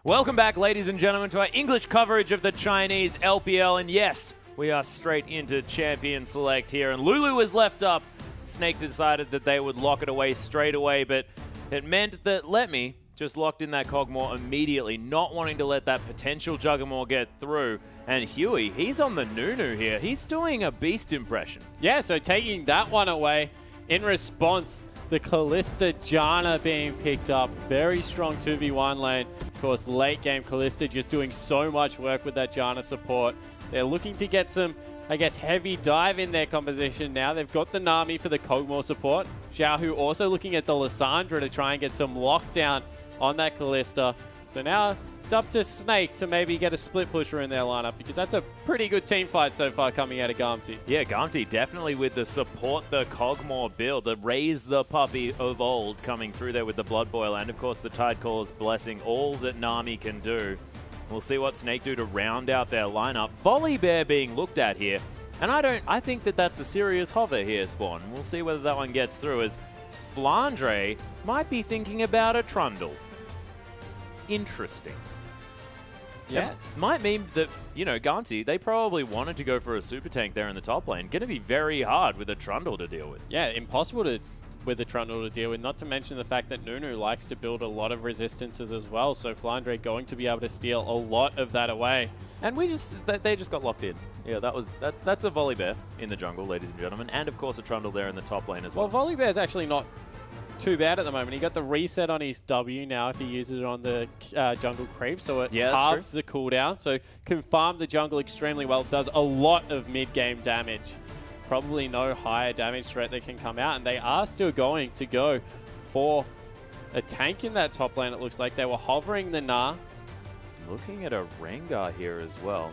Welcome back, ladies and gentlemen, to our English coverage of the Chinese LPL. And yes, we are straight into Champion Select here. And Lulu was left up. Snake decided that they would lock it away straight away, but it meant that Letme just locked in that Kog'Maw immediately, not wanting to let that potential Juggernaut get through. And Huey, he's on the Nunu here. He's doing a beast impression. Yeah, so taking that one away in response, the Kalista Janna being picked up. Very strong 2v1 lane. Of course, late game Kalista just doing so much work with that Janna support. They're looking to get some, I guess, heavy dive in their composition now. They've got the Nami for the Kog'Maw support. Xiaohu also looking at the Lissandra to try and get some lockdown on that Kalista. So now it's up to Snake to maybe get a split pusher in their lineup, because that's a pretty good team fight so far coming out of Gamtee. Yeah, Gamtee definitely with the support the Kog'Maw build, the raise the puppy of old coming through there with the Blood Boil, and of course the Tidecaller's blessing, all that Nami can do. We'll see what Snake do to round out their lineup. Volibear being looked at here, and I think that that's a serious hover here, Spawn. We'll see whether that one gets through, as Flandre might be thinking about a Trundle. Interesting. Yeah. It might mean that, you know, Gamtee, they probably wanted to go for a super tank there in the top lane. Going to be very hard with a Trundle to deal with. Yeah, impossible with a Trundle to deal with, not to mention the fact that Nunu likes to build a lot of resistances as well, so Flandre going to be able to steal a lot of that away. And they just got locked in. Yeah, that's a Volibear in the jungle, ladies and gentlemen, and of course a Trundle there in the top lane as well. Well, Volibear's actually not too bad at the moment. He got the reset on his W now if he uses it on the jungle creep, so it halves the cooldown, so can farm the jungle extremely well. It does a lot of mid-game damage. Probably no higher damage threat that can come out, and they are still going to go for a tank in that top lane. It looks like they were hovering the Nah. Looking at a Rengar here as well.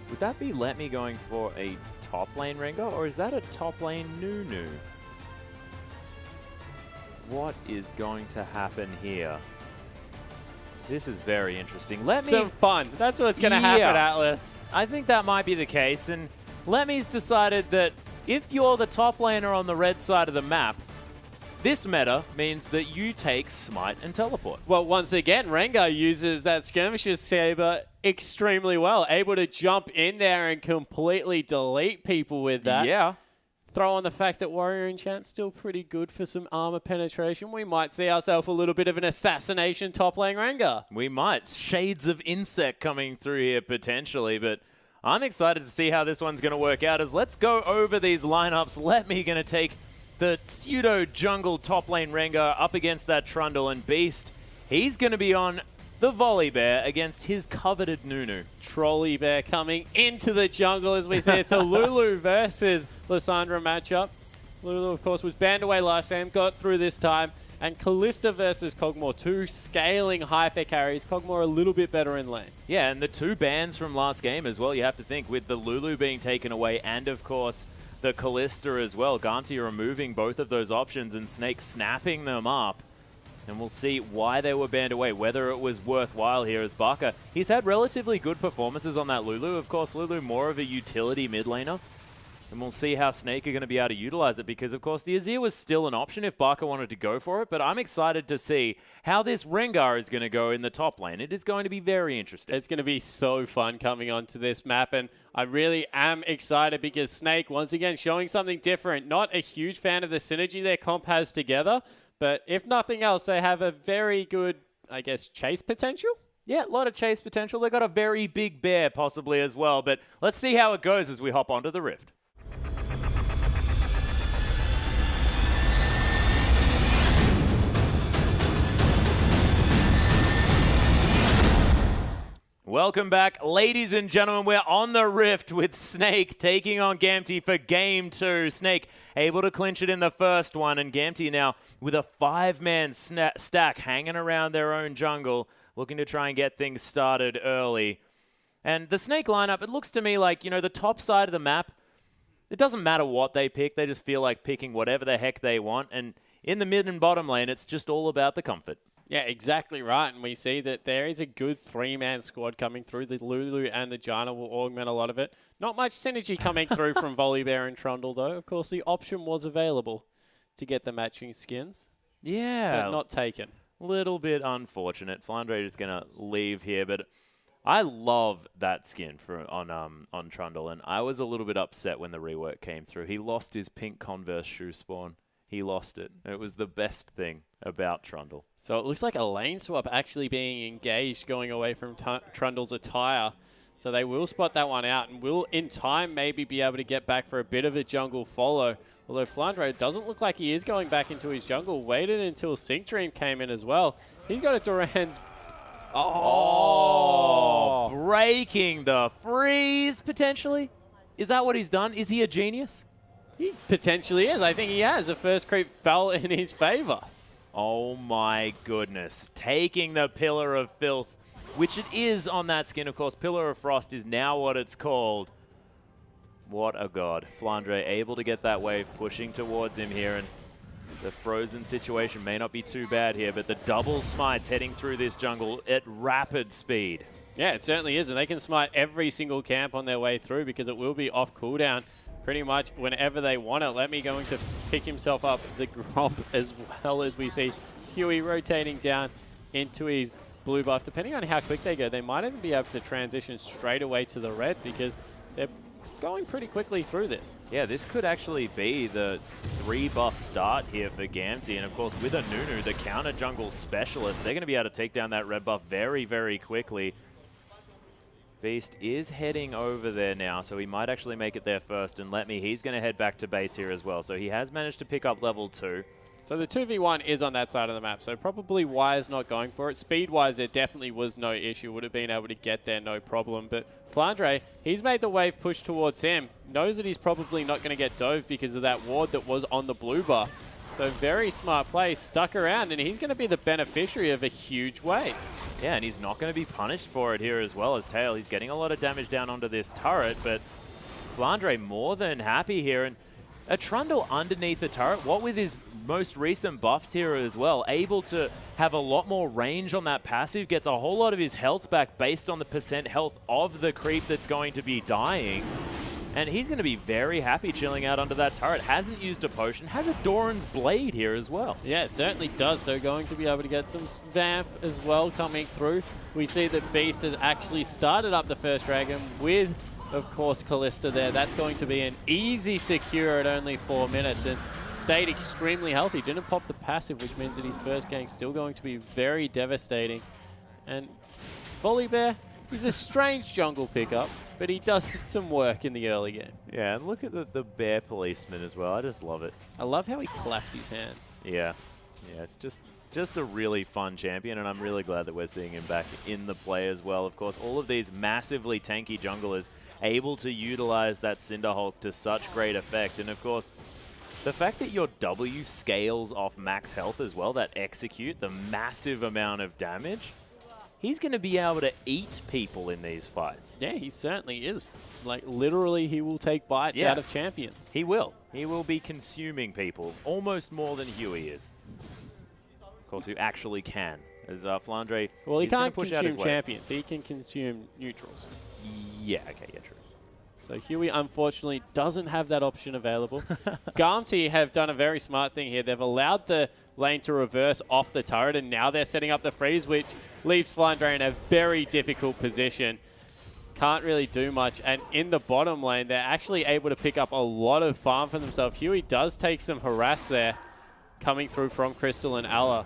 Would that be Letme going for a top lane Rengar, or is that a top lane Nunu? What is going to happen here? This is very interesting. Some fun. That's what's going to happen, Atlas. I think that might be the case, and Letme's decided that if you're the top laner on the red side of the map, this meta means that you take Smite and Teleport. Well, once again, Rengar uses that Skirmisher's Saber extremely well, able to jump in there and completely delete people with that. Yeah. Throw on the fact that Warrior Enchant's still pretty good for some armor penetration. We might see ourselves a little bit of an assassination top lane Rengar. We might. Shades of Insect coming through here potentially, but I'm excited to see how this one's going to work out. As let's go over these lineups. Letme going to take the pseudo jungle top lane Rengar up against that Trundle, and Beast, he's going to be on the Volibear against his coveted Nunu. Trolley Bear coming into the jungle, as we see. It's a Lulu versus Lissandra matchup. Lulu, of course, was banned away last time, got through this time. And Kalista versus Kog'Maw, two scaling hyper carries. Kog'Maw a little bit better in lane. Yeah, and the two bans from last game as well, you have to think, with the Lulu being taken away and, of course, the Kalista as well. Gamtee removing both of those options and Snake snapping them up. And we'll see why they were banned away, whether it was worthwhile here as Barker. He's had relatively good performances on that Lulu. Of course, Lulu more of a utility mid laner. And we'll see how Snake are going to be able to utilize it, because, of course, the Azir was still an option if Barker wanted to go for it. But I'm excited to see how this Rengar is going to go in the top lane. It is going to be very interesting. It's going to be so fun coming onto this map. And I really am excited because Snake, once again, showing something different. Not a huge fan of the synergy their comp has together. But if nothing else, they have a very good, I guess, chase potential? Yeah, a lot of chase potential. They got a very big bear possibly as well. But let's see how it goes as we hop onto the Rift. Welcome back, ladies and gentlemen. We're on the Rift with Snake taking on Gamtee for Game 2. Snake able to clinch it in the first one, and Gamtee now with a 5-man stack hanging around their own jungle, looking to try and get things started early. And the Snake lineup, it looks to me like, you know, the top side of the map, it doesn't matter what they pick. They just feel like picking whatever the heck they want. And in the mid and bottom lane, it's just all about the comfort. Yeah, exactly right. And we see that there is a good 3-man squad coming through. The Lulu and the Janna will augment a lot of it. Not much synergy coming through from Volibear and Trundle, though. Of course, the option was available to get the matching skins. Yeah. But not taken. Little bit unfortunate. Flandre is going to leave here, but I love that skin on Trundle, and I was a little bit upset when the rework came through. He lost his pink Converse shoe spawn. He lost it. It was the best thing about Trundle. So it looks like a lane swap actually being engaged going away from Trundle's attire. So they will spot that one out and will, in time, maybe be able to get back for a bit of a jungle follow. Although Flandre doesn't look like he is going back into his jungle. Waited until Sync Dream came in as well. He's got a Duran's... Oh, breaking the freeze, potentially? Is that what he's done? Is he a genius? He potentially is. I think he has. The first creep fell in his favor. Oh my goodness. Taking the Pillar of Filth, which it is on that skin, of course. Pillar of Frost is now what it's called. What a god. Flandre able to get that wave, pushing towards him here, and the frozen situation may not be too bad here, but the double smites heading through this jungle at rapid speed. Yeah, it certainly is, and they can smite every single camp on their way through because it will be off cooldown pretty much whenever they want it. Lemmy going to pick himself up the Gromp, as well as we see Huey rotating down into his blue buff. Depending on how quick they go, they might even be able to transition straight away to the red because they're going pretty quickly through this. Yeah, this could actually be the 3-buff start here for Gamtee. And of course, with a Nunu, the counter jungle specialist, they're going to be able to take down that red buff very, very quickly. Beast is heading over there now, so he might actually make it there first. And Let Me, he's going to head back to base here as well. So he has managed to pick up level 2. So the 2v1 is on that side of the map, so probably Wire's not going for it. Speed-wise, there definitely was no issue. Would have been able to get there, no problem. But Flandre, he's made the wave push towards him. Knows that he's probably not going to get dove because of that ward that was on the blue buff. So very smart play, stuck around, and he's going to be the beneficiary of a huge wave. Yeah, and he's not going to be punished for it here as well as Tail. He's getting a lot of damage down onto this turret, but Flandre more than happy here. And a Trundle underneath the turret, what with his most recent buffs here as well, able to have a lot more range on that passive, gets a whole lot of his health back based on the percent health of the creep that's going to be dying. And he's going to be very happy chilling out under that turret. Hasn't used a potion. Has a Doran's Blade here as well. Yeah, it certainly does. So going to be able to get some Vamp as well coming through. We see that Beast has actually started up the first dragon with, of course, Kalista there. That's going to be an easy secure at only 4 minutes. And stayed extremely healthy. Didn't pop the passive, which means that his first gank still going to be very devastating. And Volibear, he's a strange jungle pickup, but he does some work in the early game. Yeah, and look at the bear policeman as well. I just love it. I love how he claps his hands. Yeah. Yeah, it's just a really fun champion, and I'm really glad that we're seeing him back in the play as well. Of course, all of these massively tanky junglers able to utilize that Cinderhulk to such great effect. And of course, the fact that your W scales off max health as well, that execute, the massive amount of damage, he's going to be able to eat people in these fights. Yeah, he certainly is. Like, literally, he will take bites out of champions. He will. He will be consuming people, almost more than Huey is. Of course, who actually can. As Flandre, well, he can't push out his consume champions. He can consume neutrals. Yeah, okay, yeah, true. So Huey, unfortunately, doesn't have that option available. Gamtee have done a very smart thing here. They've allowed the lane to reverse off the turret, and now they're setting up the freeze, which leaves Flandre in a very difficult position. Can't really do much. And in the bottom lane, they're actually able to pick up a lot of farm for themselves. Huey does take some harass there coming through from Crystal and Alla.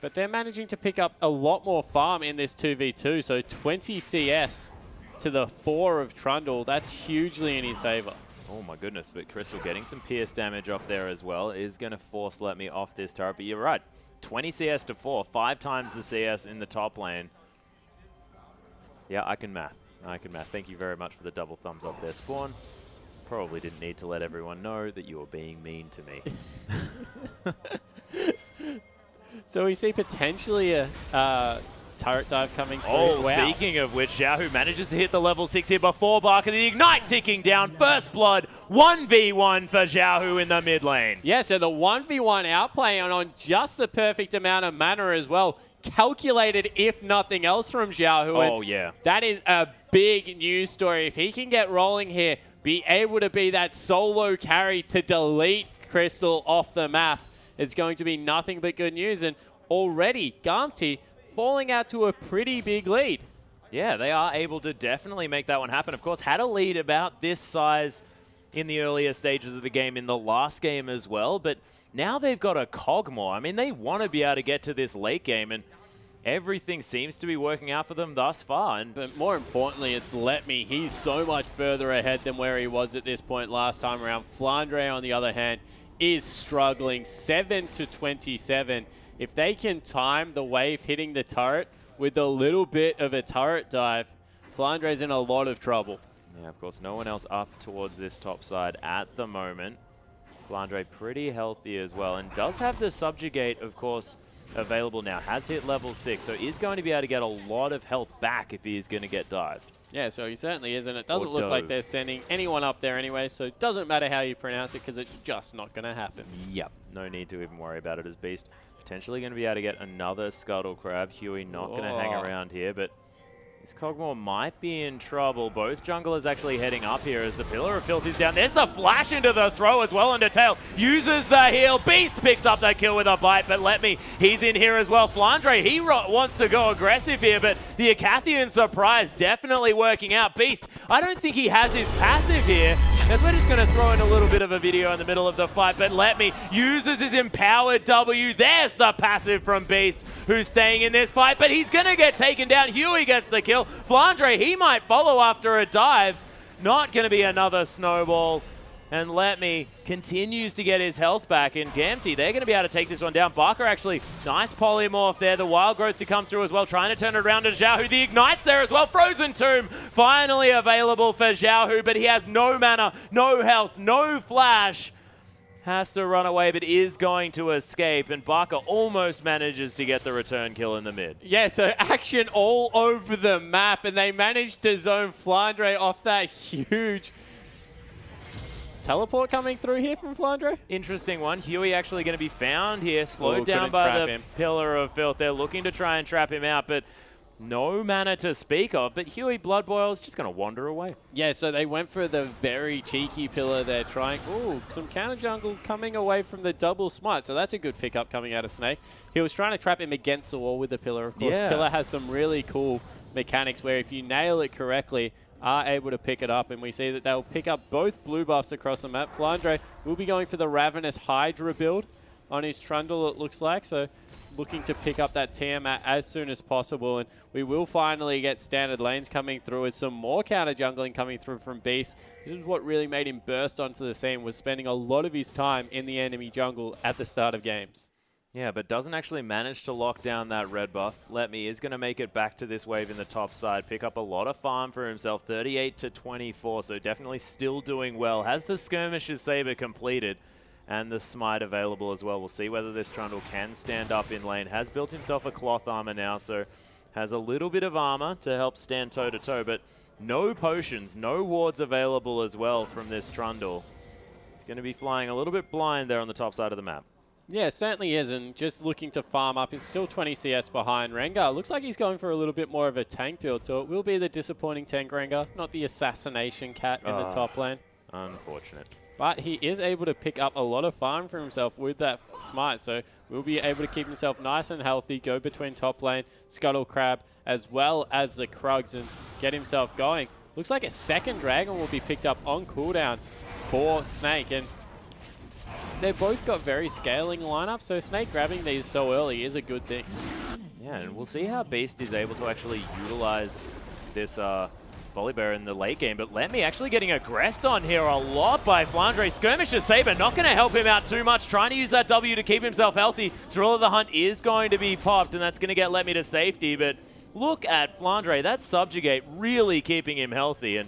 But they're managing to pick up a lot more farm in this 2v2. So 20 CS to the 4 of Trundle. That's hugely in his favor. Oh my goodness, but Crystal getting some pierce damage off there as well is going to force Let Me off this turret. But you're right, 20 CS to 4, 5 times the CS in the top lane. Yeah, I can math. I can math. Thank you very much for the double thumbs up there, Spawn. Probably didn't need to let everyone know that you were being mean to me. So we see potentially a turret dive coming through. Oh, wow. Speaking of which, Xiaohu manages to hit the level 6 here before Barker. The Ignite ticking down. First blood, 1v1 for Xiaohu in the mid lane. Yeah, so the 1v1 outplay on just the perfect amount of mana as well. Calculated, if nothing else, from Xiaohu. Oh, yeah. That is a big news story. If he can get rolling here, be able to be that solo carry to delete Crystal off the map, it's going to be nothing but good news. And already Gamtee falling out to a pretty big lead. Yeah, they are able to definitely make that one happen. Of course, had a lead about this size in the earlier stages of the game in the last game as well, but now they've got a cog more. I mean, they want to be able to get to this late game, and everything seems to be working out for them thus far. But more importantly, it's LetMe. He's so much further ahead than where he was at this point last time around. Flandre, on the other hand, is struggling 7-27. If they can time the wave hitting the turret with a little bit of a turret dive, Flandre's in a lot of trouble. Yeah, of course, no one else up towards this top side at the moment. Flandre pretty healthy as well, and does have the Subjugate, of course, available now. Has hit level 6, so is going to be able to get a lot of health back if he is going to get dived. Yeah, so he certainly is, and it doesn't look like they're sending anyone up there anyway, so it doesn't matter how you pronounce it because it's just not going to happen. Yep, no need to even worry about it as Beast. Potentially going to be able to get another Scuttle Crab. Huey not going to hang around here, but this Cogmore might be in trouble. Both junglers actually heading up here as the Pillar of Filth is down. There's the flash into the throw as well, into Tail. Uses the heal. Beast picks up that kill with a bite, but LetMe, he's in here as well. Flandre, he wants to go aggressive here, but the Acathian surprise definitely working out. Beast, I don't think he has his passive here, because we're just going to throw in a little bit of a video in the middle of the fight, but LetMe uses his empowered W. There's the passive from Beast, who's staying in this fight, but he's going to get taken down. Huey gets the kill. Flandre, he might follow after a dive. Not going to be another snowball. And LetMe continues to get his health back. And Gamtee, they're going to be able to take this one down. Barker actually, nice polymorph there. The wild growth to come through as well. Trying to turn it around to Xiaohu. The Ignite's there as well. Frozen Tomb finally available for Xiaohu, but he has no mana, no health, no flash. Has to run away, but is going to escape, and Barker almost manages to get the return kill in the mid. Yeah, so action all over the map, and they managed to zone Flandre off that huge teleport coming through here from Flandre. Interesting one. Huey actually going to be found here, slowed down by the Pillar of Filth. They're looking to try and trap him out, but no mana to speak of, but Huey Blood Boil is just going to wander away. Yeah, so they went for the very cheeky Pillar there, trying... Ooh, some counter jungle coming away from the double smite, so that's a good pickup coming out of Snake. He was trying to trap him against the wall with the Pillar. Of course, Pillar has some really cool mechanics where if you nail it correctly, are able to pick it up, and we see that they'll pick up both blue buffs across the map. Flandre will be going for the Ravenous Hydra build on his Trundle, it looks like, so looking to pick up that Tiamat as soon as possible, and we will finally get standard lanes coming through with some more counter jungling coming through from Beast. This is what really made him burst onto the scene, was spending a lot of his time in the enemy jungle at the start of games. Yeah, but doesn't actually manage to lock down that red buff. LetMe is going to make it back to this wave in the top side, pick up a lot of farm for himself, 38-24, so definitely still doing well. Has the Skirmisher's Saber completed, and the Smite available as well. We'll see whether this Trundle can stand up in lane. Has built himself a cloth armor now, so has a little bit of armor to help stand toe-to-toe, but no potions, no wards available as well from this Trundle. He's going to be flying a little bit blind there on the top side of the map. Yeah, certainly is, and just looking to farm up. He's still 20 CS behind Rengar. Looks like he's going for a little bit more of a tank build, so it will be the disappointing tank Rengar, not the assassination cat in the top lane. Unfortunate. But he is able to pick up a lot of farm for himself with that Smite, so we'll be able to keep himself nice and healthy, go between top lane, Scuttle Crab, as well as the Krugs, and get himself going. Looks like a second Dragon will be picked up on cooldown for Snake, and they've both got very scaling lineups, so Snake grabbing these so early is a good thing. Yeah, and we'll see how Beast is able to actually utilize this Volibear in the late game, but LetMe actually getting aggressed on here a lot by Flandre. Skirmisher's Saber not going to help him out too much, trying to use that W to keep himself healthy. Thrill of the Hunt is going to be popped, and that's going to get LetMe to safety, but look at Flandre, that Subjugate really keeping him healthy, and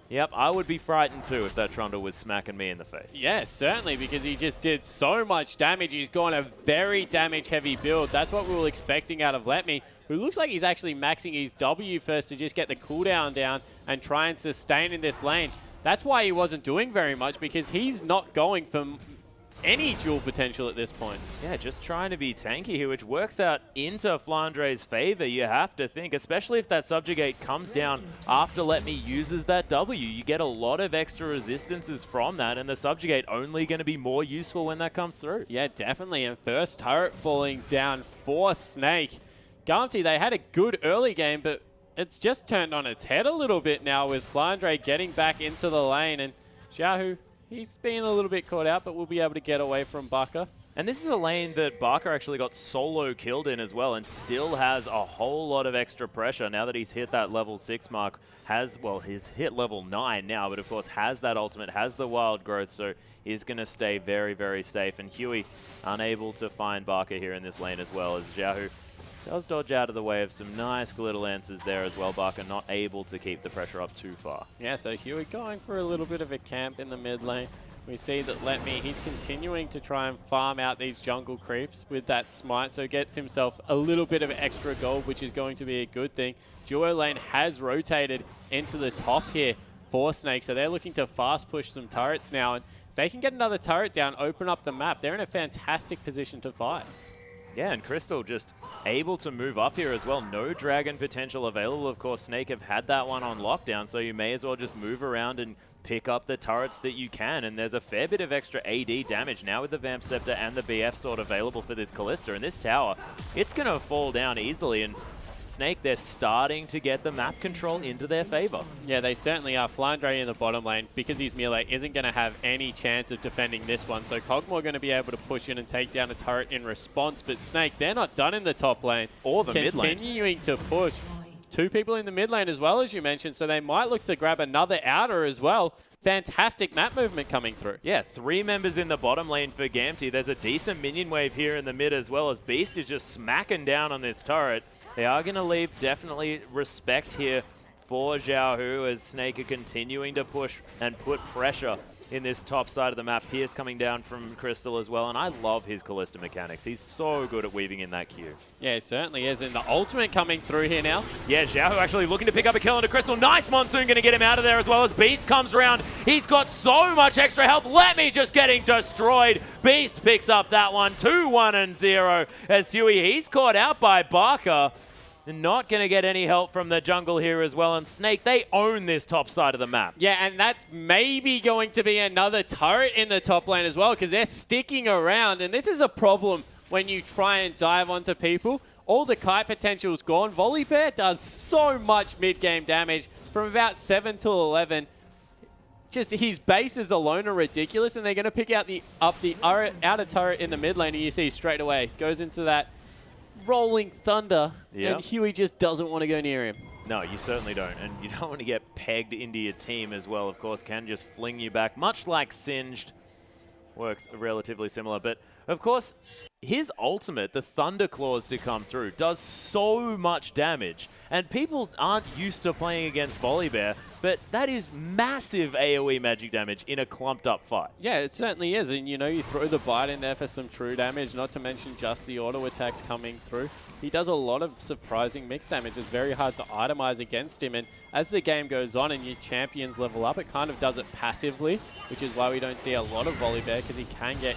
yep, I would be frightened too if that Trundle was smacking me in the face. Yes, certainly, because he just did so much damage. He's gone a very damage-heavy build. That's what we were expecting out of LetMe, who looks like he's actually maxing his W first to just get the cooldown down and try and sustain in this lane. That's why he wasn't doing very much, because he's not going for any duel potential at this point. Yeah, just trying to be tanky here, which works out into Flandre's favor. You have to think, especially if that subjugate comes down after Let Me uses that W. You get a lot of extra resistances from that, and the subjugate only going to be more useful when that comes through. Yeah, definitely. And first turret falling down for Snake. Gamtee, they had a good early game, but it's just turned on its head a little bit now with Flandre getting back into the lane. And Xiaohu, he's been a little bit caught out, but will be able to get away from Baka. And this is a lane that Barker actually got solo killed in as well and still has a whole lot of extra pressure now that he's hit that level 6 mark. He's hit level 9 now, but of course has that ultimate, has the wild growth, so he's going to stay very, very safe. And Huey unable to find Barker here in this lane as well, as Xiaohu does dodge out of the way of some nice little answers there as well. Barker not able to keep the pressure up too far. Yeah, so Huey going for a little bit of a camp in the mid lane. We see that Let Me, he's continuing to try and farm out these jungle creeps with that smite, so gets himself a little bit of extra gold, which is going to be a good thing. Duo lane has rotated into the top here for Snake, so they're looking to fast push some turrets now, and if they can get another turret down, open up the map, they're in a fantastic position to fight. Yeah, and Crystal just able to move up here as well. No dragon potential available. Of course, Snake have had that one on lockdown, so you may as well just move around and pick up the turrets that you can. And there's a fair bit of extra AD damage now with the Vamp Scepter and the BF sword available for this Callista. And this tower, it's going to fall down easily. And Snake, they're starting to get the map control into their favor. Yeah, they certainly are. Flandre in the bottom lane, because he's melee, isn't going to have any chance of defending this one. So Kog'Maw going to be able to push in and take down a turret in response. But Snake, they're not done in the top lane. Or the mid lane. Continuing to push. 2 people in the mid lane as well, as you mentioned. So they might look to grab another outer as well. Fantastic map movement coming through. Yeah, 3 members in the bottom lane for Gamtee. There's a decent minion wave here in the mid as well, as Beast is just smacking down on this turret. They are going to leave definitely respect here for Xiaohu as Snake are continuing to push and put pressure in this top side of the map. Pierce coming down from Crystal as well, and I love his Callista mechanics. He's so good at weaving in that queue. Yeah, he certainly is, and the ultimate coming through here now. Yeah, Xiaohu actually looking to pick up a kill into Crystal. Nice Monsoon going to get him out of there as well as Beast comes around. He's got so much extra health. Let Me just getting destroyed. Beast picks up that one. 2-1-0 as Huey, he's caught out by Barker. They're not going to get any help from the jungle here as well. And Snake, they own this top side of the map. Yeah, and that's maybe going to be another turret in the top lane as well, because they're sticking around. And this is a problem when you try and dive onto people. All the kite potential is gone. Volibear does so much mid-game damage from about 7 till 11. Just his bases alone are ridiculous, and they're going to pick out the outer turret in the mid lane, and you see straight away goes into that rolling thunder, and Huey just doesn't want to go near him. No, you certainly don't, and you don't want to get pegged into your team as well. Of course, can just fling you back, much like Singed. Works relatively similar, but of course, his ultimate, the Thunder Claws to come through, does so much damage, and people aren't used to playing against Volibear, but that is massive AoE magic damage in a clumped up fight. Yeah, it certainly is, and you know, you throw the bite in there for some true damage, not to mention just the auto attacks coming through. He does a lot of surprising mixed damage. It's very hard to itemize against him, and as the game goes on and your champions level up, it kind of does it passively, which is why we don't see a lot of Volibear, because he can get...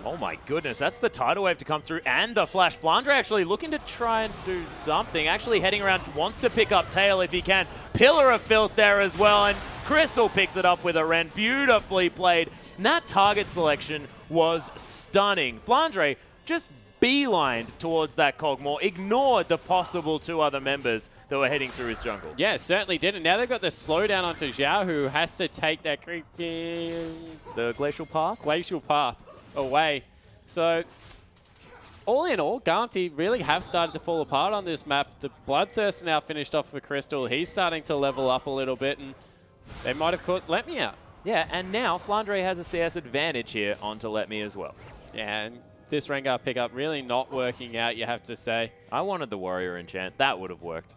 Oh my goodness, that's the tidal wave to come through and a flash. Flandre actually looking to try and do something. Actually heading around, wants to pick up Tail if he can. Pillar of Filth there as well, and Crystal picks it up with a Ren. Beautifully played. And that target selection was stunning. Flandre just beelined towards that Kog'Maw, ignored the possible 2 other members that were heading through his jungle. Yeah, certainly did. And now they've got the slowdown onto Zhao, who has to take that creepy... The Glacial Path? Glacial Path away. So, all in all, Gamtee really have started to fall apart on this map. The Bloodthirst now finished off for Crystal. He's starting to level up a little bit, and they might have caught Let Me out. Yeah, and now Flandre has a CS advantage here onto Let Me as well. Yeah, and this Rengar pickup really not working out, you have to say. I wanted the Warrior enchant. That would have worked.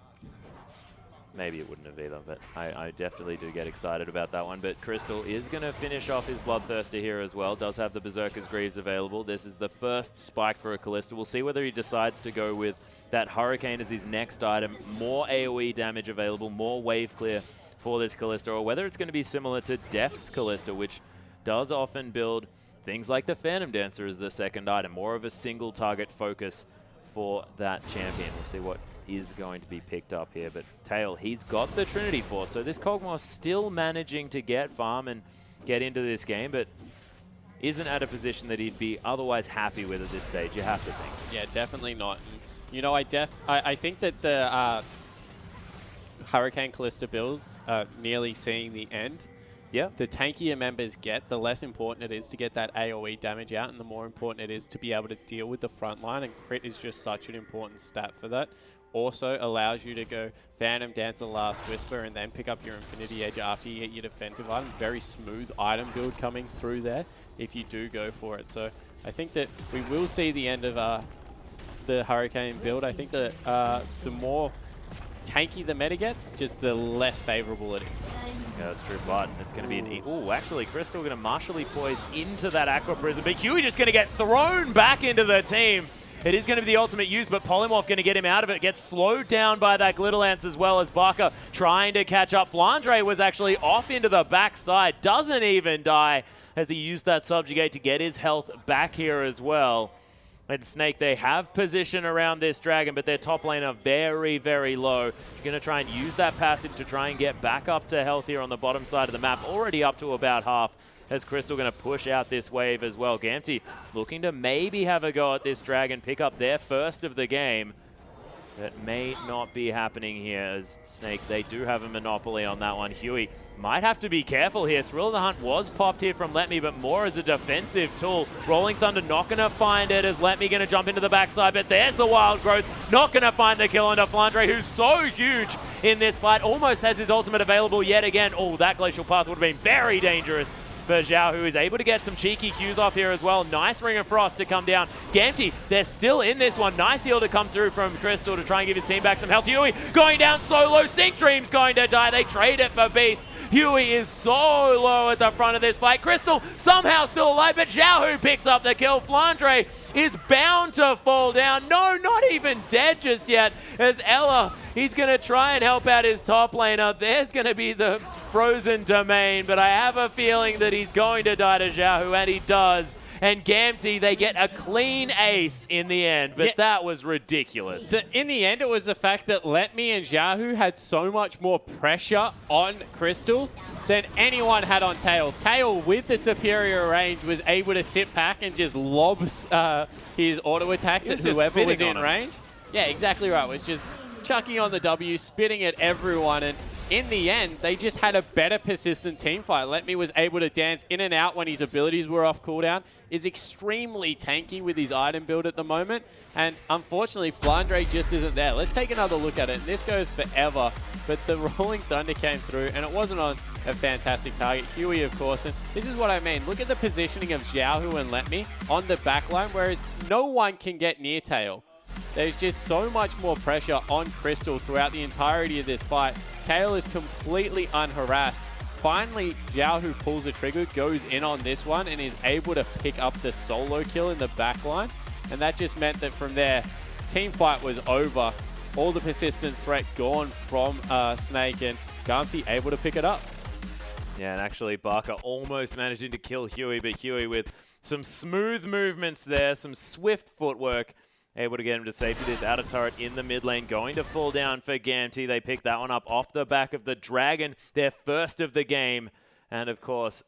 Maybe it wouldn't have either, but I definitely do get excited about that one. But Crystal is going to finish off his Bloodthirster here as well. Does have the Berserker's Greaves available. This is the first spike for a Callista. We'll see whether he decides to go with that Hurricane as his next item. More AoE damage available, more wave clear for this Callista, or whether it's going to be similar to Deft's Callista, which does often build things like the Phantom Dancer as the second item, more of a single target focus for that champion. We'll see what is going to be picked up here, but Tail, he's got the Trinity Force, so this Kog'Maw still managing to get farm and get into this game, but isn't at a position that he'd be otherwise happy with at this stage, you have to think. Yeah, definitely not. And, you know, I think that the Hurricane Callista builds are nearly seeing the end. Yeah. The tankier members get, the less important it is to get that AoE damage out, and the more important it is to be able to deal with the front line, and crit is just such an important stat for that. Also allows you to go Phantom Dancer, Last Whisper, and then pick up your Infinity Edge after you get your defensive item. Very smooth item build coming through there if you do go for it. So I think that we will see the end of the Hurricane build. I think that the more tanky the meta gets, just the less favorable it is. Yeah, that's true, but it's going to be an... Ooh, actually, Crystal going to martially poise into that Aqua Prism, but Huey just going to get thrown back into the team. It is going to be the ultimate use, but Polymorph going to get him out of it. Gets slowed down by that Glitter Lance as well as Barker trying to catch up. Flandre was actually off into the backside. Doesn't even die as he used that Subjugate to get his health back here as well. And Snake, they have position around this Dragon, but their top lane are very, very low. You're going to try and use that passive to try and get back up to health here on the bottom side of the map. Already up to about half. As Crystal going to push out this wave as well. Gamtee looking to maybe have a go at this Dragon, pick up their first of the game. That may not be happening here as Snake, they do have a monopoly on that one. Huey might have to be careful here. Thrill of the Hunt was popped here from Let Me, but more as a defensive tool. Rolling Thunder not going to find it as Let Me going to jump into the backside, but there's the Wild Growth. Not going to find the kill onto Flandre, who's so huge in this fight. Almost has his ultimate available yet again. Oh, that Glacial Path would have been very dangerous for Zhao, who is able to get some cheeky Qs off here as well. Nice Ring of Frost to come down. Gamtee, they're still in this one. Nice heal to come through from Crystal to try and give his team back some health. Huey going down solo. Sync Dream's going to die. They trade it for Beast. Huey is so low at the front of this fight. Crystal somehow still alive, but Zhao who picks up the kill. Flandre is bound to fall down. No, not even dead just yet. As Ella, he's going to try and help out his top laner. There's going to be the frozen domain, but I have a feeling that he's going to die to Zhao, and he does. And Gamtee, they get a clean ace in the end, but yeah, that was ridiculous. In the end, it was the fact that Let Me and Zhao had so much more pressure on Crystal than anyone had on Tail. Tail, with the superior range, was able to sit back and just lob his auto attacks at whoever was in range. Yeah, exactly right. Was just chucking on the W, spitting at everyone, and in the end, they just had a better persistent team fight. Let Me was able to dance in and out when his abilities were off cooldown, is extremely tanky with his item build at the moment, and unfortunately, Flandre just isn't there. Let's take another look at it, and this goes forever, but the Rolling Thunder came through, and it wasn't on a fantastic target. Huey, of course, and this is what I mean. Look at the positioning of Zhao and Let Me on the backline, whereas no one can get near Tail. There's just so much more pressure on Crystal throughout the entirety of this fight. Tail is completely unharassed. Finally, Zhao, who pulls the trigger, goes in on this one and is able to pick up the solo kill in the backline. And that just meant that from there, team fight was over. All the persistent threat gone from Snake, and Gamtee able to pick it up. Yeah, and actually Barker almost managing to kill Huey, but Huey with some smooth movements there, some swift footwork, able to get him to safety. This outer turret in the mid lane going to fall down for Gamtee. They pick that one up off the back of the Dragon, their first of the game. And of course,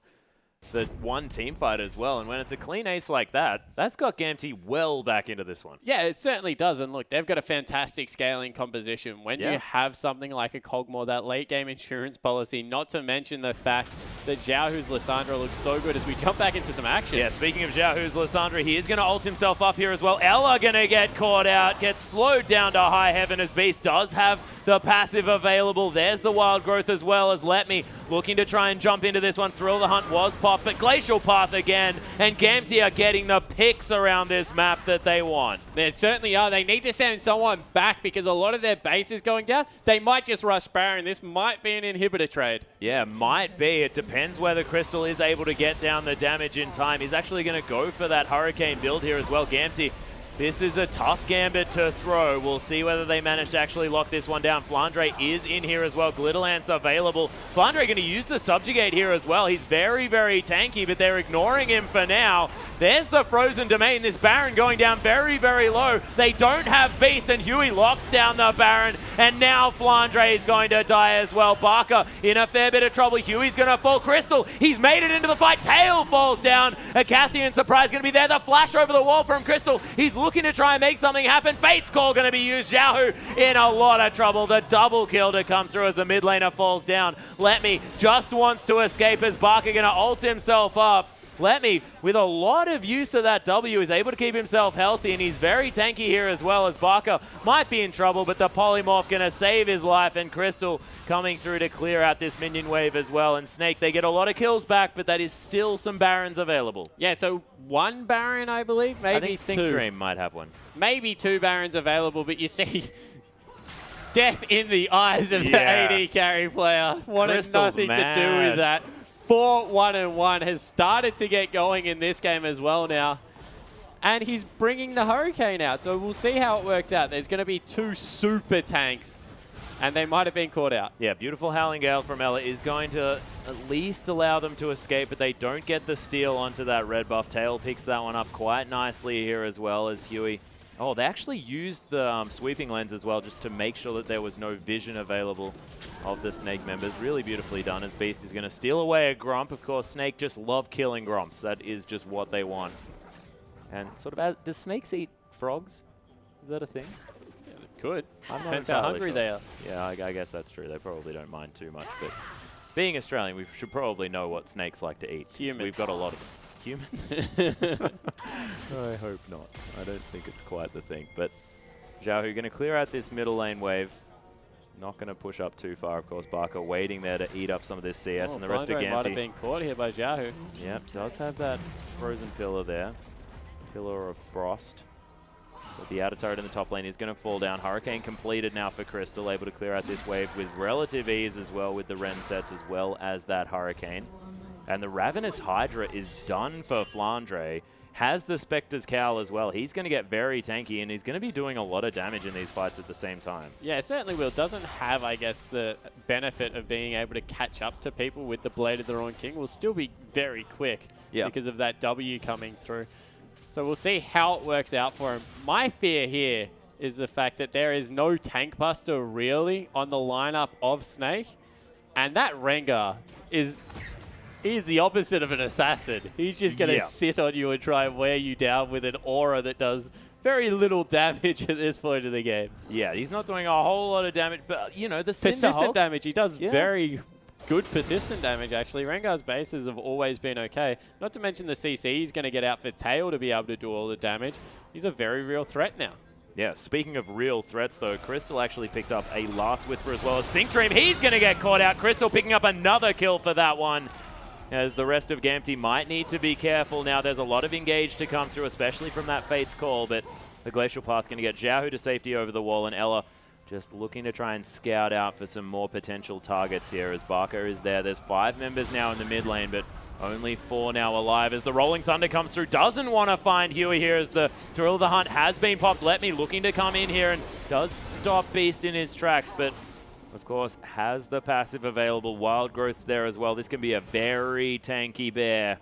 the one team fight as well. And when it's a clean ace like that, that's got Gamtee well back into this one. Yeah, it certainly does. And look, they've got a fantastic scaling composition. When you have something like a Kog'Maw, that late game insurance policy, not to mention the fact that Zhao who's Lissandra looks so good as we jump back into some action. Yeah, speaking of Zhao who's Lissandra, he is going to ult himself up here as well. Ella going to get caught out, gets slowed down to high heaven as Beast does have the passive available. There's the Wild Growth as well as Let Me looking to try and jump into this one. Thrill the Hunt was popped, but Glacial Path again, and Gamtee are getting the picks around this map that they want. They certainly are. They need to send someone back because a lot of their base is going down. They might just rush Baron. This might be an inhibitor trade. Yeah, might be. It depends whether Crystal is able to get down the damage in time. He's actually going to go for that Hurricane build here as well. Gamtee This is a tough gambit to throw. We'll see whether they manage to actually lock this one down. Flandre is in here as well. Glitterlance available. Flandre going to use the subjugate here as well. He's very, very tanky, but they're ignoring him for now. There's the Frozen Domain. This Baron going down very, very low. They don't have Beast, and Huey locks down the Baron, and now Flandre is going to die as well. Barker in a fair bit of trouble. Huey's going to fall. Crystal, he's made it into the fight. Tail falls down. A Cathian surprise going to be there. The flash over the wall from Crystal. He's looking to try and make something happen. Fate's Call going to be used. Xiaohu in a lot of trouble. The double kill to come through as the mid laner falls down. Let Me just wants to escape as Barker going to ult himself up. Let Me, with a lot of use of that W, is able to keep himself healthy, and he's very tanky here as well, as Barker might be in trouble, but the Polymorph going to save his life, and Crystal coming through to clear out this minion wave as well. And Snake, they get a lot of kills back, but that is still some Barons available. Yeah, so one Baron, I believe, maybe I think Sync Dream might have one. Maybe two Barons available, but you see death in the eyes of the AD carry player. Wanted Crystal's nothing mad. to do with that. 4-1-1 has started to get going in this game as well now. And he's bringing the Hurricane out, so we'll see how it works out. There's going to be two super tanks, and they might have been caught out. Yeah, beautiful Howling Gale from Ela is going to at least allow them to escape, but they don't get the steal onto that red buff. Tail picks that one up quite nicely here as well as Huey. Oh, they actually used the sweeping lens as well just to make sure that there was no vision available of the Snake members. Really beautifully done as Beast is going to steal away a Gromp. Of course, Snake just love killing Gromps. That is just what they want. And sort of, does snakes eat frogs? Is that a thing? Yeah, they could. Depends how hungry they are. Yeah, I guess that's true. They probably don't mind too much. But being Australian, we should probably know what snakes like to eat. Humans. We've got a lot of them. Humans? I hope not. I don't think it's quite the thing. But Xiaohu going to clear out this middle lane wave. Not going to push up too far, of course. Barker waiting there to eat up some of this CS, and the rest of Gamtee might have been caught here by Xiaohu. Yep, does have that frozen pillar there. Pillar of Frost. But the outer turret in the top lane is going to fall down. Hurricane completed now for Crystal, able to clear out this wave with relative ease as well with the Ren sets as well as that Hurricane. And the Ravenous Hydra is done for Flandre. Has the Spectre's Cowl as well. He's going to get very tanky, and he's going to be doing a lot of damage in these fights at the same time. Yeah, certainly will. Doesn't have, I guess, the benefit of being able to catch up to people with the Blade of the Ruined King. Will still be very quick because of that W coming through. So we'll see how it works out for him. My fear here is the fact that there is no tank buster really on the lineup of Snake. And that Rengar is... He's the opposite of an assassin. He's just going to sit on you and try and wear you down with an aura that does very little damage at this point of the game. Yeah, he's not doing a whole lot of damage, but, you know, the persistent damage, he does very good persistent damage, actually. Rengar's bases have always been okay. Not to mention the CC he's going to get out for Tail to be able to do all the damage. He's a very real threat now. Yeah, speaking of real threats, though, Crystal actually picked up a Last Whisper as well as Sync Dream. He's going to get caught out. Crystal picking up another kill for that one. As the rest of Gamtee might need to be careful now. There's a lot of engage to come through, especially from that Fate's Call, but the Glacial Path going to get Xiaohu to safety over the wall, and Ela just looking to try and scout out for some more potential targets here as Barker is there. There's 5 members now in the mid lane, but only 4 now alive as the Rolling Thunder comes through. Doesn't want to find Huey here as the Thrill of the Hunt has been popped. Let Me looking to come in here and does stop Beast in his tracks, but of course, has the passive available. Wild Growth's there as well. This can be a very tanky bear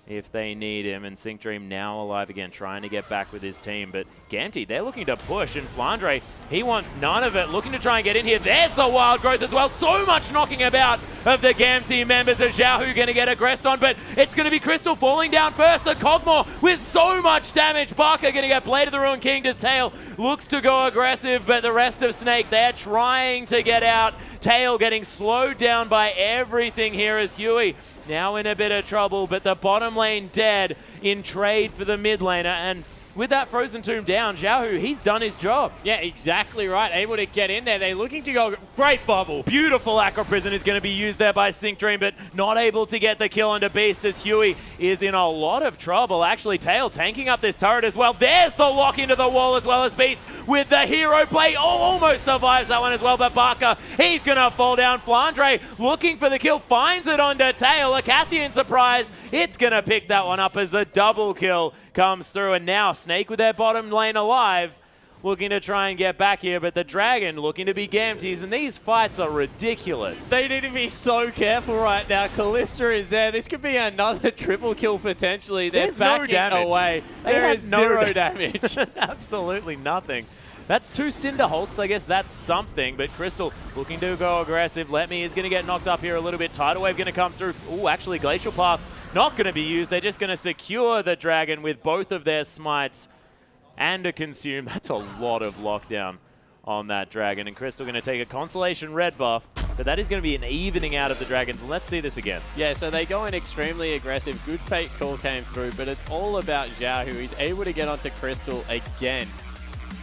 if they need him. And Sync Dream now alive again, trying to get back with his team. But Gamtee, they're looking to push. And Flandre, he wants none of it. Looking to try and get in here. There's the Wild Growth as well. So much knocking about of the Gamtee members. As Xiaohu going to get aggressed on. But it's going to be Crystal falling down first. The Cogmore with so much damage. Barker going to get Blade of the Ruined King. Does Tail looks to go aggressive. But the rest of Snake, they're trying to get out. Tail getting slowed down by everything here as Huey now in a bit of trouble, but the bottom lane dead in trade for the mid laner. And with that Frozen Tomb down, Xiaohu, he's done his job. Yeah, exactly right. Able to get in there. They're looking to go. Great bubble. Beautiful Acro Prison is going to be used there by Sync Dream, but not able to get the kill onto Beast as Huey is in a lot of trouble. Actually, Tail tanking up this turret as well. There's the lock into the wall as well as Beast with the hero play. Oh, almost survives that one as well, but Barker, he's going to fall down. Flandre looking for the kill, finds it onto Tail. A Cathian surprise. It's going to pick that one up as the double kill comes through. And now Snake with their bottom lane alive, looking to try and get back here, but the Dragon looking to be Gamtees, and these fights are ridiculous. They need to be so careful right now. Kalista is there. This could be another triple kill potentially. They're backing away. There is zero damage. Absolutely nothing. That's 2 Cinder Hulks. I guess that's something, but Crystal looking to go aggressive. Letme is going to get knocked up here a little bit. Tidal Wave going to come through. Ooh, actually Glacial Path not going to be used. They're just going to secure the Dragon with both of their smites and a consume. That's a lot of lockdown on that Dragon. And Crystal going to take a Consolation red buff, but that is going to be an evening out of the Dragons. Let's see this again. Yeah, so they go in extremely aggressive. Good fake call came through, but it's all about Zhao, who he's able to get onto Crystal again.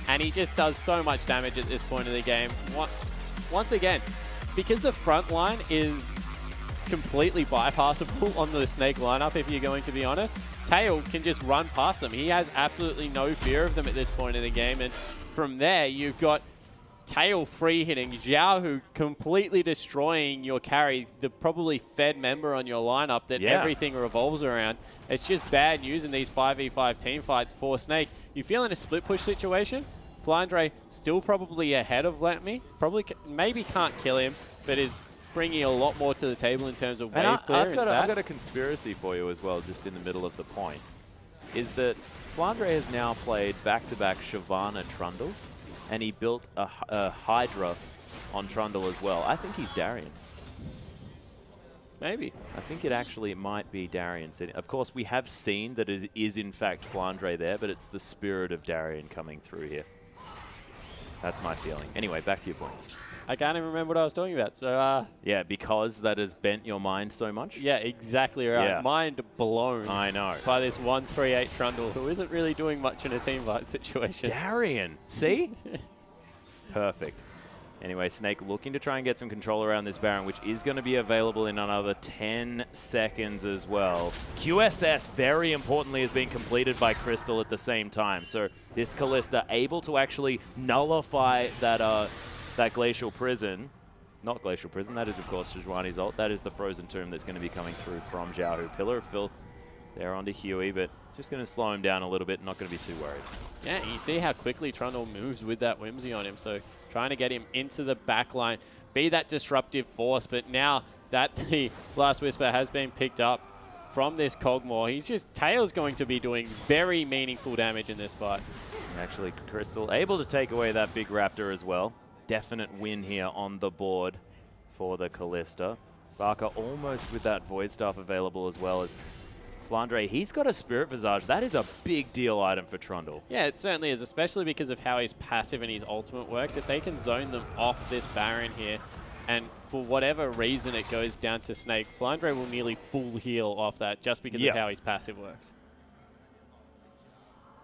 And he just does so much damage at this point of the game. Once again, because the front line is completely bypassable on the Snake lineup, if you're going to be honest, Tail can just run past them. He has absolutely no fear of them at this point in the game. And from there, you've got Tail free hitting, Zhao who completely destroying your carry, the probably fed member on your lineup that everything revolves around. It's just bad news in these 5v5 team fights for Snake. You feel in a split push situation, Flandre still probably ahead of Letme. Maybe can't kill him, but is bringing a lot more to the table in terms of wave clear. I've got a conspiracy for you as well, just in the middle of the point, is that Flandre has now played back-to-back Shyvana Trundle, and he built a Hydra on Trundle as well. I think he's Darien. Maybe. I think it might be Darien sitting. Of course, we have seen that it is in fact Flandre there, but it's the spirit of Darien coming through here. That's my feeling. Anyway, back to your point. I can't even remember what I was talking about. So yeah, because that has bent your mind so much? Yeah, exactly right. Yeah. Mind blown. I know. By this 138 Trundle, who isn't really doing much in a team fight situation. Darien, see? Perfect. Anyway, Snake looking to try and get some control around this Baron, which is going to be available in another 10 seconds as well. QSS, very importantly, is being completed by Crystal at the same time. So this Kalista able to actually nullify that Glacial Prison. Not Glacial Prison, that is, of course, Sejuani's ult. That is the Frozen Tomb that's going to be coming through from Zhao. Pillar of Filth there onto Huey, but just going to slow him down a little bit, not going to be too worried. Yeah, you see how quickly Trundle moves with that Whimsy on him, so trying to get him into the back line, be that disruptive force, but now that the Last Whisper has been picked up from this Kog'Maw, Tail's going to be doing very meaningful damage in this fight. Actually, Crystal able to take away that big Raptor as well. Definite win here on the board for the Kalista. Barker almost with that Void Staff available as well as Flandre. He's got a Spirit Visage. That is a big deal item for Trundle. Yeah, it certainly is, especially because of how his passive and his ultimate works. If they can zone them off this Baron here, and for whatever reason it goes down to Snake, Flandre will nearly full heal off that just because of how his passive works.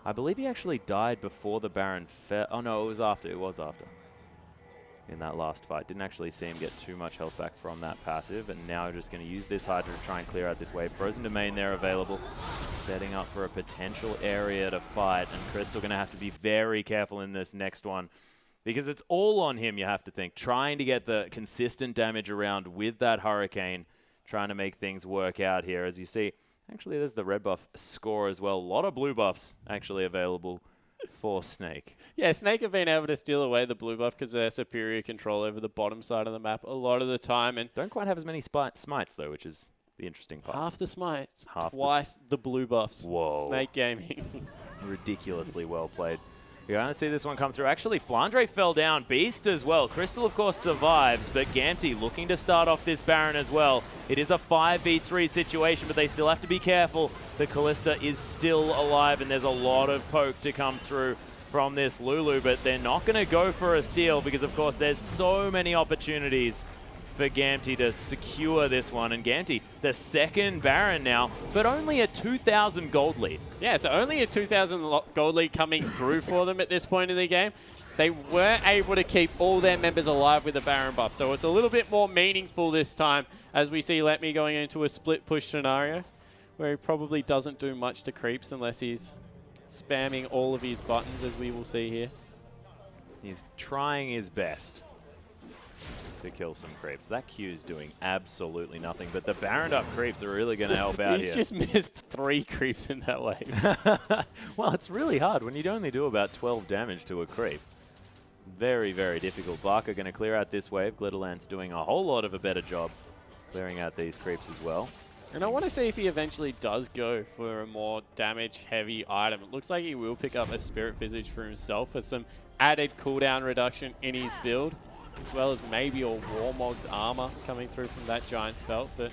I believe he actually died before the Baron fell. Oh no, it was after. It was after. In that last fight. Didn't actually see him get too much health back from that passive, and now just going to use this Hydra to try and clear out this wave. Frozen Domain there available, setting up for a potential area to fight, and Crystal going to have to be very careful in this next one, because it's all on him, you have to think. Trying to get the consistent damage around with that Hurricane, trying to make things work out here. As you see, actually there's the red buff score as well. A lot of blue buffs actually available for Snake. Yeah, Snake have been able to steal away the blue buff because of their superior control over the bottom side of the map a lot of the time. And don't quite have as many smites, though, which is the interesting part. Half the smites, twice the blue buffs. Whoa. Snake Gaming. Ridiculously well played. You're going to see this one come through. Actually, Flandre fell down. Beast as well. Crystal, of course, survives, but Gamtee looking to start off this Baron as well. It is a 5v3 situation, but they still have to be careful. The Kalista is still alive, and there's a lot of poke to come through from this Lulu, but they're not going to go for a steal because, of course, there's so many opportunities for Gamtee to secure this one. And Gamtee, the second Baron now, but only a 2,000 gold lead. Yeah, so only a 2,000 gold lead coming through for them at this point in the game. They weren't able to keep all their members alive with the Baron buff, so it's a little bit more meaningful this time as we see Letme going into a split push scenario where he probably doesn't do much to creeps unless he's spamming all of his buttons, as we will see here. He's trying his best to kill some creeps. That Q's doing absolutely nothing, but the Baron up creeps are really going to help out He's here. just missed 3 creeps in that wave. Well, it's really hard when you only do about 12 damage to a creep. Very, very difficult. Barker going to clear out this wave. Glitterland's doing a whole lot of a better job clearing out these creeps as well. And I want to see if he eventually does go for a more damage-heavy item. It looks like he will pick up a Spirit Visage for himself for some added cooldown reduction in his build, as well as maybe a Warmog's armor coming through from that Giant's Belt. But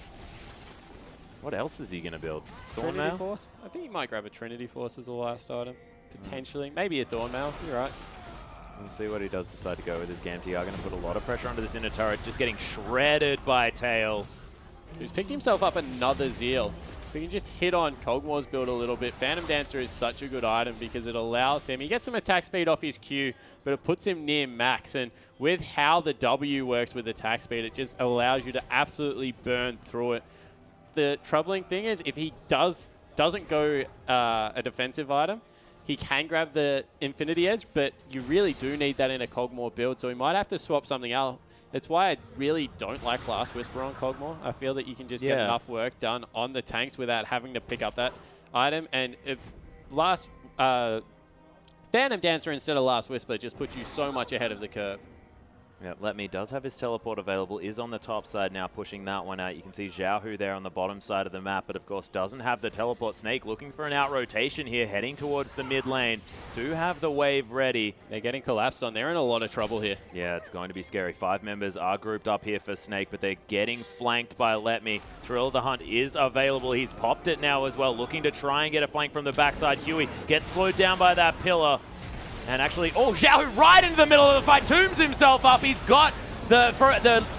what else is he going to build? Trinity Thornmail? Force? I think he might grab a Trinity Force as the last item, potentially. Maybe a Thornmail, you're right. We'll see what he does decide to go with his Gamtee. Are going to put a lot of pressure onto this inner turret, just getting shredded by Tail. He's picked himself up another Zeal. We can just hit on Kog'Maw's build a little bit. Phantom Dancer is such a good item because it allows him, he gets some attack speed off his Q, but it puts him near max. And with how the W works with attack speed, it just allows you to absolutely burn through it. The troubling thing is if he doesn't go a defensive item, he can grab the Infinity Edge, but you really do need that in a Kog'Maw build, so he might have to swap something out. It's why I really don't like Last Whisper on Kog'Maw. I feel that you can just get enough work done on the tanks without having to pick up that item. And if Phantom Dancer instead of Last Whisper just puts you so much ahead of the curve. Yeah, Let Me does have his teleport available, is on the top side now, pushing that one out. You can see Xiaohu there on the bottom side of the map, but of course doesn't have the teleport. Snake looking for an out rotation here, heading towards the mid lane. Do have the wave ready. They're getting collapsed on. They're in a lot of trouble here. Yeah, it's going to be scary. 5 members are grouped up here for Snake, but they're getting flanked by Let Me. Thrill of the Hunt is available. He's popped it now as well, looking to try and get a flank from the backside. Huey gets slowed down by that pillar. And actually, Xiaohu right into the middle of the fight, tombs himself up. He's got the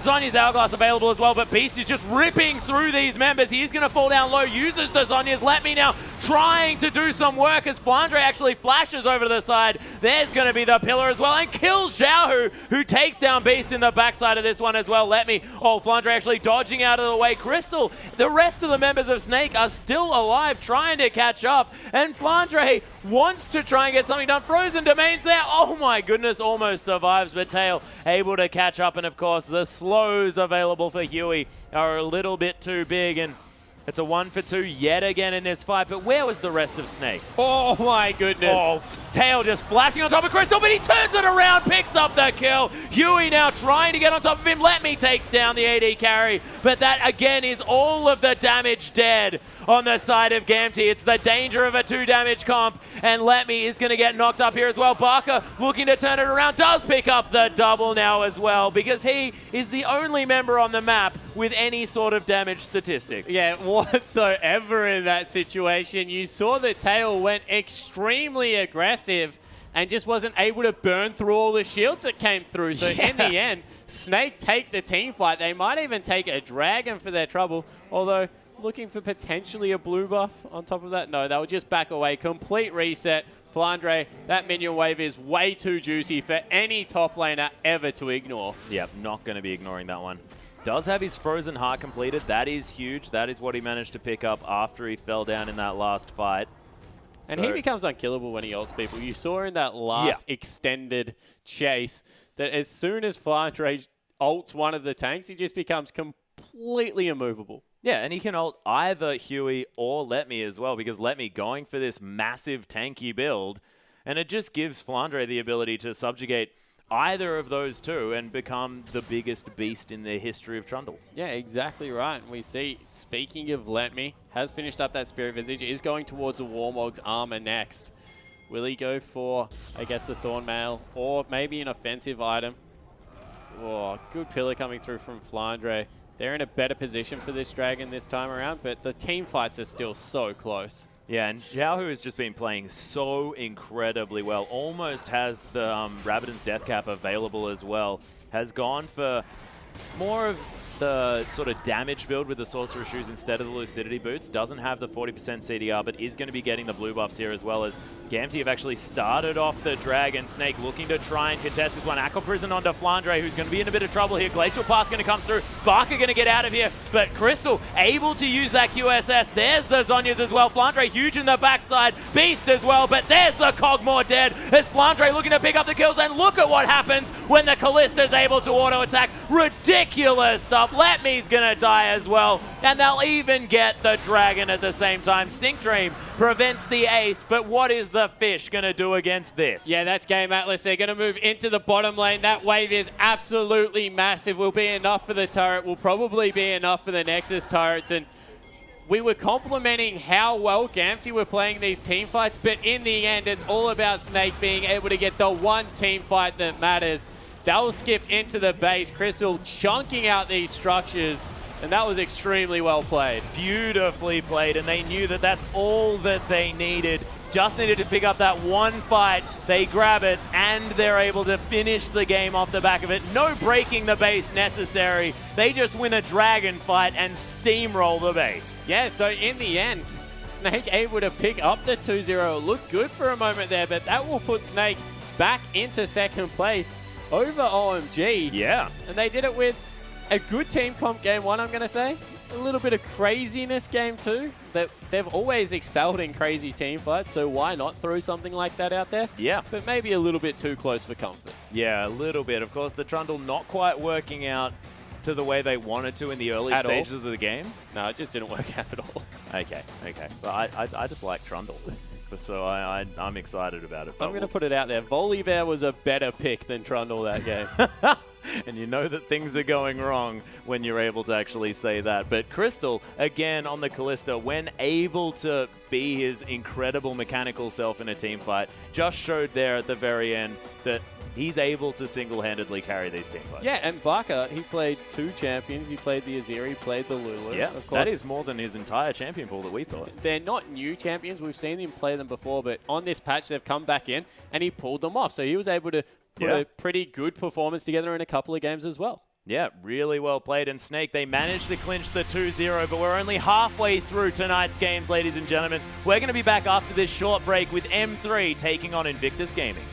Zhonya's Hourglass available as well, but Beast is just ripping through these members. He's going to fall down low, uses the Zhonya's. Let Me now trying to do some work as Flandre actually flashes over to the side. There's going to be the pillar as well and kills Xiaohu, who takes down Beast in the backside of this one as well. Let Me, Flandre actually dodging out of the way. Crystal, the rest of the members of Snake are still alive, trying to catch up, and Flandre wants to try and get something done. Frozen Domains there, oh my goodness, almost survives, but Tail able to catch up, and of course the slows available for Huey are a little bit too big, and it's a 1-for-2 yet again in this fight. But where was the rest of Snake? Oh my goodness. Tail just flashing on top of Crystal, but he turns it around, picks up the kill. Huey now trying to get on top of him. Let Me takes down the AD carry, but that again is all of the damage dead on the side of Gamtee. It's the danger of a 2 damage comp, and Let Me is going to get knocked up here as well. Barker looking to turn it around, does pick up the double now as well, because he is the only member on the map with any sort of damage statistic. Yeah, whatsoever in that situation. You saw that Tail went extremely aggressive and just wasn't able to burn through all the shields that came through. So in the end, Snake take the team fight. They might even take a Dragon for their trouble, although looking for potentially a blue buff on top of that. No, they'll just back away. Complete reset. Flandre, that minion wave is way too juicy for any top laner ever to ignore. Yep, not going to be ignoring that one. Does have his Frozen Heart completed. That is huge. That is what he managed to pick up after he fell down in that last fight. And he becomes unkillable when he ults people. You saw in that last extended chase that as soon as Flandre ults one of the tanks, he just becomes completely immovable. Yeah, and he can ult either Huey or Let Me as well, because Let Me going for this massive tanky build, and it just gives Flandre the ability to subjugate either of those two and become the biggest beast in the history of Trundles. Yeah, exactly right. And we see, speaking of Let Me, has finished up that Spirit Visage, is going towards a Warmog's armor next. Will he go for, I guess, the Thornmail or maybe an offensive item? Oh, good pillar coming through from Flandre. They're in a better position for this Dragon this time around, but the team fights are still so close. Yeah, and Xiaohu has just been playing so incredibly well. Almost has the Rabbidan's Death Cap available as well. Has gone for more of the sort of damage build with the Sorcerer Shoes instead of the Lucidity Boots. Doesn't have the 40% CDR, but is going to be getting the blue buffs here as well, as Gamtee have actually started off the Dragon. Snake looking to try and contest this one. Aqua Prison onto Flandre, who's going to be in a bit of trouble here. Glacial Path going to come through. Barker going to get out of here, but Crystal able to use that QSS. There's the Zhonya's as well. Flandre huge in the backside. Beast as well, but there's the Cogmore dead as Flandre looking to pick up the kills, and look at what happens when the Kallista's able to auto-attack. Ridiculous stuff. Let Me's gonna die as well, and they'll even get the Dragon at the same time. Sync Dream prevents the ace, but what is the Fish gonna do against this? Yeah, that's Game Atlas. They're gonna move into the bottom lane. That wave is absolutely massive. Will be enough for the turret. Will probably be enough for the Nexus turrets, and we were complimenting how well Gamtee were playing these team fights, but in the end, it's all about Snake being able to get the one team fight that matters. They'll skip into the base. Crystal chunking out these structures, and that was extremely well played. Beautifully played, and they knew that that's all that they needed. Just needed to pick up that one fight. They grab it, and they're able to finish the game off the back of it. No breaking the base necessary. They just win a Dragon fight and steamroll the base. Yeah, so in the end, Snake able to pick up the 2-0. Looked good for a moment there, but that will put Snake back into second place over OMG. Yeah. And they did it with a good team comp game one, I'm going to say. A little bit of craziness game two. They've always excelled in crazy team fights, so why not throw something like that out there? Yeah. But maybe a little bit too close for comfort. Yeah, a little bit. Of course, the Trundle not quite working out to the way they wanted to in the early At stages all? of the game. No, it just didn't work out at all. Okay. But I just like Trundle. So I'm excited about it. I'm going to put it out there. Volibear was a better pick than Trundle that game. And you know that things are going wrong when you're able to actually say that. But Crystal, again on the Callista, when able to be his incredible mechanical self in a team fight, just showed there at the very end that he's able to single-handedly carry these team fights. Yeah, and Barker, he played 2 champions. He played the Azir, he played the Lulu. Yeah, of course, that is more than his entire champion pool that we thought. They're not new champions. We've seen him play them before, but on this patch, they've come back in, and he pulled them off. So he was able to put a pretty good performance together in a couple of games as well. Yeah, really well played. And Snake, they managed to clinch the 2-0, but we're only halfway through tonight's games, ladies and gentlemen. We're going to be back after this short break with M3 taking on Invictus Gaming.